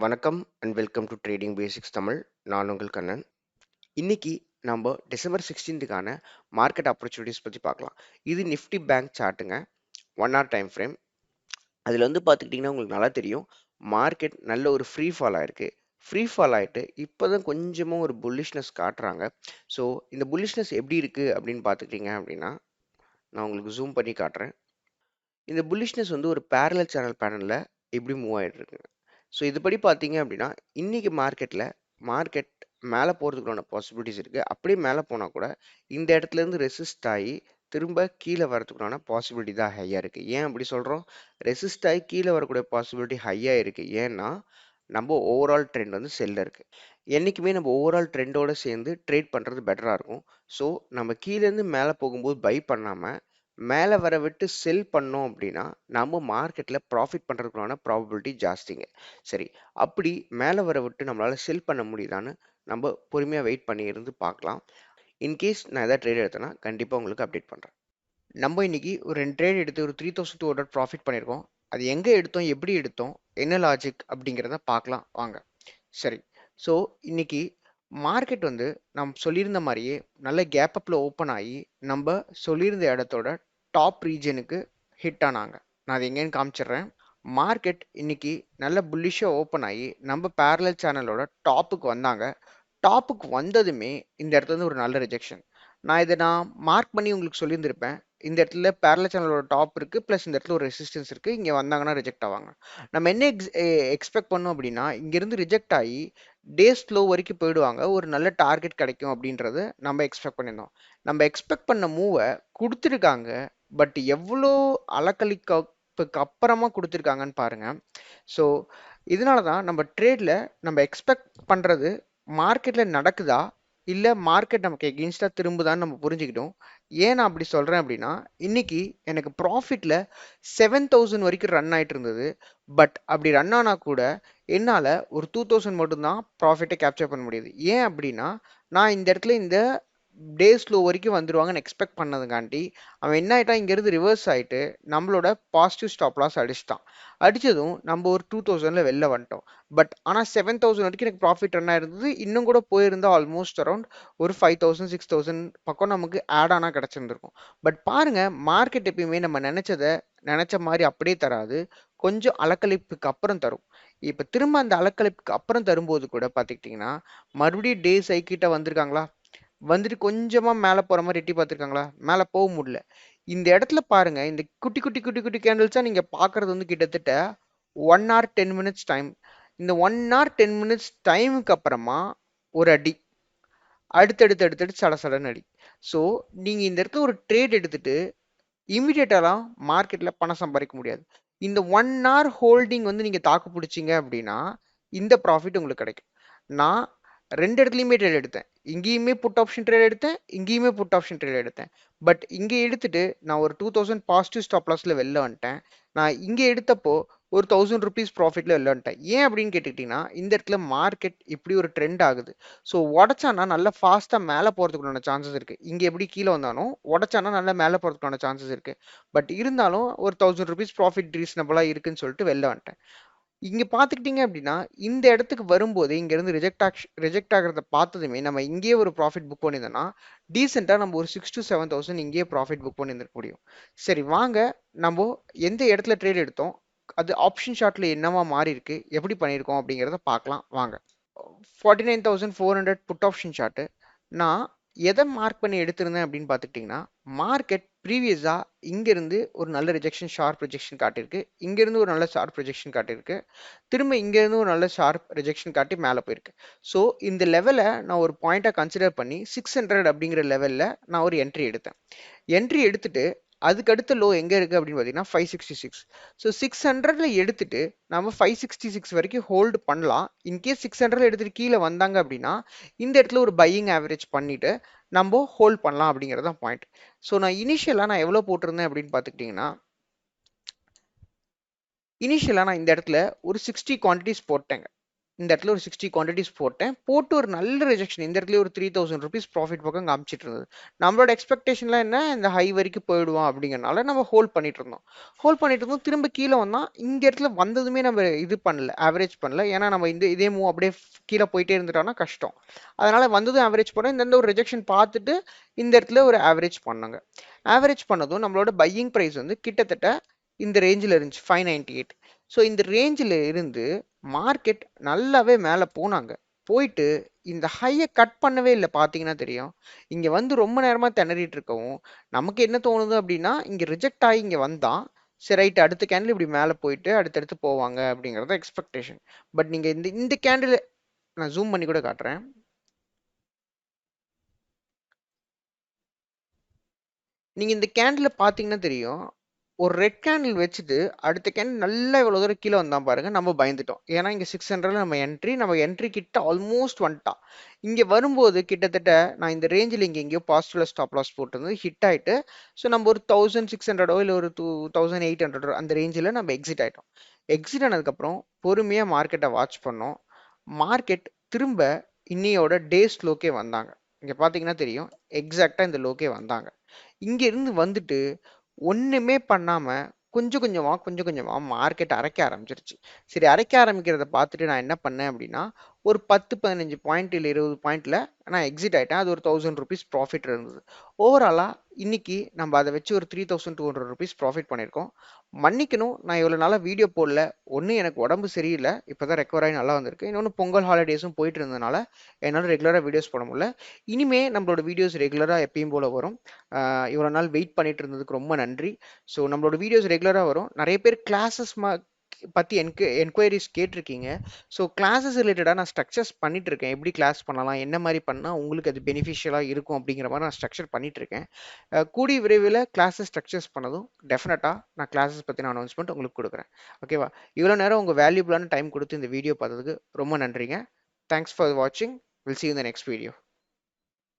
வணக்கம் and welcome to trading basics Tamil. நான் உங்கள் கண்ணன். இன்னைக்கு நம்ம டிசம்பர் 16க்கான மார்க்கெட் ஆப்பர்ச்சுனிட்டிஸ் பற்றி பார்க்கலாம். இது நிஃப்டி பேங்க் சார்ட்டுங்க, 1 hour டைம் ஃப்ரேம். அதில் வந்து பார்த்துக்கிட்டிங்கன்னா உங்களுக்கு நல்லா தெரியும், மார்க்கெட் நல்ல ஒரு ஃப்ரீ ஃபால் ஆயிருக்கு. ஃப்ரீ ஃபால் ஆகிட்டு இப்போ தான் கொஞ்சமாக ஒரு புல்லிஷ்னஸ் காட்டுறாங்க. ஸோ இந்த புல்லிஷ்னஸ் எப்படி இருக்குது அப்படின்னு பார்த்துக்கிட்டிங்க அப்படின்னா, நான் உங்களுக்கு ஜூம் பண்ணி காட்டுறேன். இந்த புல்லிஷ்னஸ் வந்து ஒரு பேரலல் சேனல் பேட்டர்னில் எப்படி மூவ் ஆகிட்டு இருக்குங்க. ஸோ இதுபடி பார்த்தீங்க அப்படின்னா, இன்னைக்கு மார்க்கெட் மேலே போகிறதுக்கான பாசிபிலிட்டிஸ் இருக்குது. அப்படியே மேலே போனால் கூட இந்த இடத்துலேருந்து ரெசிஸ்ட் ஆகி திரும்ப கீழே வரதுக்கான பாசிபிலிட்டி தான் ஹையாக இருக்குது. ஏன் அப்படி சொல்கிறோம்? ரெசிஸ்ட் ஆகி கீழே வரக்கூடிய பாசிபிலிட்டி ஹையாக இருக்குது. ஏன்னா நம்ம ஓவரால் ட்ரெண்ட் வந்து செல்ல இருக்குது. என்றைக்குமே நம்ம ஓவரால் ட்ரெண்டோடு சேர்ந்து ட்ரேட் பண்ணுறது பெட்டராக இருக்கும். ஸோ நம்ம கீழேருந்து மேலே போகும்போது பை பண்ணாமல் மேலே வர விட்டு செல் பண்ணோம் அப்படின்னா நம்ம மார்க்கெட்டில் ப்ராஃபிட் பண்ணுறதுக்கான ப்ராபபிலிட்டி ஜாஸ்திங்க. சரி, அப்படி மேலே வர விட்டு நம்மளால் செல் பண்ண முடியுதான்னு நம்ம பொறுமையாக வெயிட் பண்ணி இருந்து பார்க்கலாம். இன்கேஸ் நான் எதாவது ட்ரேட் எடுத்தேன்னா கண்டிப்பாக உங்களுக்கு அப்டேட் பண்ணுறேன். நம்ம இன்னைக்கு ஒரு 2 ட்ரேட் எடுத்து ஒரு 3200 ப்ராஃபிட் பண்ணியிருக்கோம். அது எங்கே எடுத்தோம், எப்படி எடுத்தோம், என்ன லாஜிக் அப்படிங்கிறத பார்க்கலாம் வாங்க. சரி, ஸோ இன்னைக்கு மார்க்கெட் வந்து நம்ம சொல்லியிருந்த மாதிரியே நல்ல கேப் அப்பில் ஓப்பன் ஆகி நம்ம சொல்லியிருந்த இடத்தோட டாப் ரீஜனுக்கு ஹிட் ஆனாங்க. நான் அது எங்கேன்னு காமிச்சிடுறேன். மார்க்கெட் இன்னைக்கு நல்ல புல்லிஷாக ஓப்பன் ஆகி நம்ம பேரலல் சேனலோட டாப்புக்கு வந்தாங்க. டாப்புக்கு வந்ததுமே இந்த இடத்துல இருந்து ஒரு நல்ல ரிஜெக்ஷன். நான் மார்க் பண்ணி உங்களுக்கு சொல்லியிருந்திருப்பேன். இந்த இடத்துல பேரலல் சேனலோட டாப் இருக்குது, ப்ளஸ் இந்த இடத்துல ஒரு ரெசிஸ்டன்ஸ் இருக்குது. இங்கே வந்தாங்கன்னா ரிஜெக்ட் ஆவாங்க. நம்ம என்ன எக்ஸ்பெக்ட் பண்ணோம் அப்படின்னா, இங்கேருந்து ரிஜெக்ட் ஆகி டே ஸ்லோ வரைக்கும் போயிடுவாங்க, ஒரு நல்ல டார்கெட் கிடைக்கும் அப்படின்றது நம்ம எக்ஸ்பெக்ட் பண்ணியிருந்தோம். நம்ம எக்ஸ்பெக்ட் பண்ண மூவை கொடுத்துருக்காங்க. பட் எவ்வளோ அலக்கழிப்புக்கு அப்புறமா கொடுத்துருக்காங்கன்னு பாருங்க. ஸோ இதனால தான் நம்ம ட்ரேடில் நம்ம எக்ஸ்பெக்ட் பண்ணுறது மார்க்கெட்டில் நடக்குதா இல்லை மார்க்கெட் நமக்கு எகெயின்ஸ்டாக திரும்புதான்னு நம்ம புரிஞ்சுக்கிட்டோம். ஏன் நான் அப்படி சொல்கிறேன் அப்படின்னா, இன்னைக்கு எனக்கு ப்ராஃபிட்டில் 7000 வரைக்கும் ரன் ஆகிட்டு இருந்தது. பட் அப்படி ரன் ஆனால் கூட என்னால் ஒரு 2000 மட்டும்தான் ப்ராஃபிட்டை கேப்சர் பண்ண முடியுது. ஏன் அப்படின்னா, நான் இந்த இடத்துல இந்த டே ஸ்லோ வரைக்கும் வந்துடுவாங்கன்னு எக்ஸ்பெக்ட் பண்ணதுங்காண்டி அவன் என்ன ஆகிட்டான், இங்கேருந்து ரிவர்ஸ் ஆகிட்டு நம்மளோட பாசிட்டிவ் ஸ்டாப் லாஸ் அடிச்சிட்டான். அடித்ததும் நம்ம ஒரு 2000 வெளில வந்துட்டோம். பட் ஆனால் 7000 வரைக்கும் எனக்கு ப்ராஃபிட் ரன் ஆயிருந்தது. இன்னும் கூட போயிருந்தால் ஆல்மோஸ்ட் அரௌண்ட் ஒரு 5000 6000 பக்கம் நமக்கு ஆட் ஆனால் கிடச்சிருந்துருக்கும். பட் பாருங்க, மார்க்கெட் எப்பயுமே நம்ம நினச்ச மாதிரி அப்படியே தராது, கொஞ்சம் அலக்கழிப்புக்கு அப்புறம் தரும். இப்போ திரும்ப அந்த அலக்கழிப்புக்கு அப்புறம் தரும்போது கூட பார்த்துக்கிட்டிங்கன்னா மறுபடியும் டே சைக்கிட்ட வந்திருக்காங்களா, வந்துட்டு கொஞ்சமா மேலே போற மாதிரி எட்டி பார்த்துருக்காங்களா, மேலே போக முடியல. இந்த இடத்துல பாருங்க, இந்த குட்டி குட்டி குட்டி குட்டி கேண்டில்ஸா நீங்க பாக்குறது வந்து கிட்டத்தட்ட 1 hour 10 minutes டைம். இந்த 1 hour 10 minutes டைமுக்கு அப்புறமா ஒரு அடி, அடுத்தடுத்து அடுத்தடுத்து சடசடன்னு அடி. ஸோ நீங்க இந்த இடத்துல ஒரு ட்ரேட் எடுத்துட்டு இமிடியேட்டாலாம் மார்க்கெட்ல பணம் சம்பாதிக்க முடியாது. இந்த 1 hour ஹோல்டிங் வந்து நீங்க தாக்கு பிடிச்சிங்க அப்படின்னா இந்த ப்ராஃபிட் உங்களுக்கு கிடைக்கும். நான் 2 இடத்துலையுமே ட்ரேட் எடுத்தேன். இங்கேயுமே புட் ஆப்ஷன் ட்ரேட் எடுத்தேன், இங்கேயுமே புட் ஆப்ஷன் ட்ரேட் எடுத்தேன். பட் இங்கே எடுத்துட்டு நான் ஒரு 2000 பாசிட்டிவ் ஸ்டாப் லாஸ்ல வெளில வந்துட்டேன். நான் இங்கே எடுத்தப்போ ஒரு 1000 ருபீஸ் ப்ராஃபிட்ல வெளில வந்துட்டேன். ஏன் அப்படின்னு கேட்டுக்கிட்டீங்கன்னா, இந்த இடத்துல மார்க்கெட் இப்படி ஒரு ட்ரெண்ட் ஆகுது. ஸோ உடச்சானா நல்லா ஃபாஸ்ட்டாக மேலே போகிறதுக்கான சான்சஸ் இருக்குது. இங்கே எப்படி கீழே வந்தாலும் உடச்சானா நல்லா மேலே போகிறதுக்கான சான்சஸ் இருக்குது. பட் இருந்தாலும் ஒரு 1000 ருபீஸ் ப்ராஃபிட் ரீசனபிளாக இருக்குன்னு சொல்லிட்டு வெளில வந்துட்டேன். இங்க பாத்துக்கிட்டீங்க அப்படின்னா இந்த இடத்துக்கு வரும்போது இங்க இருந்து ரிஜெக்ட் ஆகிறத பார்த்ததுமே நம்ம இங்கேயே ஒரு ப்ராஃபிட் புக் பண்ணியிருந்தோம்னா டீசெண்டா நம்ம ஒரு 6 to 7,000 இங்கேயே ப்ராஃபிட் புக் பண்ணியிருக்க முடியும். சரி வாங்க, நம்ம எந்த இடத்துல ட்ரேட் எடுத்தோம், அது ஆப்ஷன் ஷார்ட்ல என்னவா மாறி இருக்கு, எப்படி பண்ணியிருக்கோம் அப்படிங்கிறத பார்க்கலாம் வாங்க. 49,400 புட் ஆப்ஷன் சார்ட்டு. நான் எதை மார்க் பண்ணி எடுத்திருந்தேன் அப்படின்னு பார்த்துக்கிட்டிங்கன்னா, மார்க்கெட் ப்ரீவியஸாக இங்கேருந்து ஒரு நல்ல ரிஜெக்ஷன் ஷார்ப் ரிஜெக்ஷன் காட்டியிருக்கு, இங்கேருந்து ஒரு நல்ல ஷார்ப் ரிஜெக்ஷன் காட்டியிருக்கு, திரும்ப இங்கேருந்து ஒரு நல்ல ஷார்ப் ரிஜெக்ஷன் காட்டி மேலே போயிருக்கு. ஸோ இந்த லெவலை நான் ஒரு பாயிண்ட்டாக கன்சிடர் பண்ணி 600 அப்படிங்கிற லெவலில் நான் ஒரு என்ட்ரி எடுத்தேன். என்ட்ரி எடுத்துட்டு அதுக்கு அடுத்த லோ எங்கே இருக்குது அப்படின்னு பார்த்தீங்கன்னா 566. ஸோ 600ல எடுத்துட்டு நம்ம 566 வரைக்கும் ஹோல்டு பண்ணலாம். இன்கேஸ் 600ல எடுத்துட்டு கீழே வந்தாங்க அப்படின்னா இந்த இடத்துல ஒரு பையிங் ஆவரேஜ் பண்ணிட்டு நம்ம ஹோல்ட் பண்ணலாம் அப்படிங்கிறது தான் பாயிண்ட். ஸோ நான் இனிஷியலாக எவ்வளோ போட்டிருந்தேன் அப்படின்னு பார்த்துக்கிட்டிங்கன்னா, இனிஷியலாக நான் இந்த இடத்துல ஒரு 60 குவான்டிட்டிஸ் போட்டேங்க. இந்த இடத்துல ஒரு 60 குவான்டிட்டிஸ் போட்டேன். போட்டு ஒரு நல்ல ரிஜெக்ஷன். இந்த இடத்துல ஒரு 3000 ருபீஸ் ப்ராஃபிட் பக்கம் காமிச்சிட்டு இருந்தது. நம்மளோட எக்ஸ்பெக்டேஷன்லாம் என்ன, இந்த ஹை வரைக்கும் போயிடுவான் அப்படிங்கிறனால நம்ம ஹோல்ட் பண்ணிட்டு இருந்தோம். ஹோல்ட் பண்ணிட்டு இருந்தோம். திரும்ப கீழே வந்தா இந்த இடத்துல வந்ததுமே நம்ம இது பண்ணல, ஆவரேஜ் பண்ணல. ஏன்னா நம்ம இதே மூவ் அப்படியே கீழே போயிட்டே இருந்துட்டோம்னா கஷ்டம். அதனால வந்ததும் ஆவரேஜ் பண்ணோம். இந்த ஒரு ரிஜெக்ஷன் பார்த்துட்டு இந்த இடத்துல ஒரு ஆவரேஜ் பண்ணாங்க. ஆவரேஜ் பண்ணதும் நம்மளோட பையிங் ப்ரைஸ் வந்து கிட்டத்தட்ட இந்த ரேஞ்சில் இருந்துச்சு 598. ஸோ இந்த ரேஞ்சில் இருந்து மார்க்கெட் நல்லாவே மேலே போனாங்க. போயிட்டு இந்த ஹையை கட் பண்ணவே இல்லை. பார்த்தீங்கன்னா தெரியும். இங்கே வந்து ரொம்ப நேரமாக திணறிட்டு இருக்கவும் நமக்கு என்ன தோணுது அப்படின்னா, இங்கே ரிஜெக்ட் ஆகி இங்கே வந்தான், சரி ரைட், அடுத்த கேண்டில் இப்படி மேலே போயிட்டு அடுத்தடுத்து போவாங்க அப்படிங்கிறத எக்ஸ்பெக்டேஷன். பட் நீங்கள் இந்த இந்த கேண்டில் நான் ஜூம் பண்ணி கூட காட்டுறேன். நீங்க இந்த கேண்டில் பார்த்தீங்கன்னா தெரியும். ஒரு ரெட் கேண்டில் வச்சுட்டு அடுத்த கேண்டில் நல்லா இவ்வளோ தூரம் கீழே வந்தான் பாருங்க. நம்ம பயந்துட்டோம். ஏன்னா இங்கே 600 நம்ம என்ட்ரி கிட்ட ஆல்மோஸ்ட் வந்துட்டான். இங்கே வரும்போது கிட்டத்தட்ட நான் இந்த ரேஞ்சில் இங்கே எங்கேயோ பாசிட்டிவ்ல ஸ்டாப் லாஸ் போட்டிருந்தது ஹிட் ஆயிட்டு. ஸோ நம்ம ஒரு 1600 இல்லை ஒரு 2800 அந்த ரேஞ்சில் நம்ம எக்ஸிட் ஆயிட்டோம். எக்ஸிட் ஆனதுக்கப்புறம் பொறுமையாக மார்க்கெட்டை வாட்ச் பண்ணோம். மார்க்கெட் திரும்ப இன்னையோட டேஸ் லோக்கே வந்தாங்க. இங்கே பார்த்தீங்கன்னா தெரியும். எக்ஸாக்டாக இந்த லோக்கே வந்தாங்க. இங்க இருந்து வந்துட்டு ஒண்ணுமே பண்ணாம கொஞ்சம் கொஞ்சமா மார்க்கெட் அரைக்க ஆரம்பிச்சிருச்சு. சரி, அரைக்க ஆரம்பிக்கிறத பார்த்துட்டு நான் என்ன பண்ணேன் அப்படின்னா, ஒரு 10-15 பாயிண்ட் இல்லை 20 பாயிண்ட்ல நான் எக்ஸிட் ஆயிட்டேன். அது ஒரு 1000 ருபீஸ் ப்ராஃபிட் இருந்தது. ஓவராலா இன்னைக்கு நம்ம அதை வச்சு ஒரு 3200 ருபீஸ் ப்ராஃபிட் பண்ணியிருக்கோம். மன்னிக்கணும், நான் இவ்வளவு நாளா வீடியோ போடல. ஒண்ணு எனக்கு உடம்பு சரியில்லை, இப்பதான் ரெக்கவர் ஆகி நல்லா வந்திருக்கு. இன்னொன்னு பொங்கல் ஹாலிடேஸும் போயிட்டு இருந்ததுனால என்னால ரெகுலரா வீடியோஸ் போட முடியல. இனிமே நம்மளோட வீடியோஸ் ரெகுலரா எப்பயும் போல வரும். இவ்வளோ நாள் வெயிட் பண்ணிட்டு இருந்ததுக்கு ரொம்ப நன்றி. ஸோ நம்மளோட வீடியோஸ் ரெகுலராக வரும். நிறைய பேர் கிளாஸஸ் பற்றி என்கொயரிஸ் கேட்டிருக்கீங்க. ஸோ கிளாஸஸ் ரிலேட்டடாக நான் ஸ்ட்ரக்சர்ஸ் பண்ணிட்டு இருக்கேன். எப்படி கிளாஸ் பண்ணலாம், என்ன மாதிரி பண்ணால் உங்களுக்கு அது பெனிஃபிஷியலாக இருக்கும் அப்படிங்கிற மாதிரி நான் ஸ்ட்ரக்சர் பண்ணிட்டு இருக்கேன். கூடிய விரைவில் கிளாஸஸ் ஸ்ட்ரக்சர்ஸ் பண்ணதும் டெஃபினட்டாக நான் கிளாஸஸ் பற்றின அனௌன்ஸ்மெண்ட் உங்களுக்கு கொடுக்குறேன். ஓகேவா? இவ்வளோ நேரம் உங்கள் வேல்யூபிளான டைம் கொடுத்து இந்த வீடியோ பார்த்ததுக்கு ரொம்ப நன்றிங்க. தேங்க்ஸ் ஃபார் வாட்சிங். Will see you in the next video.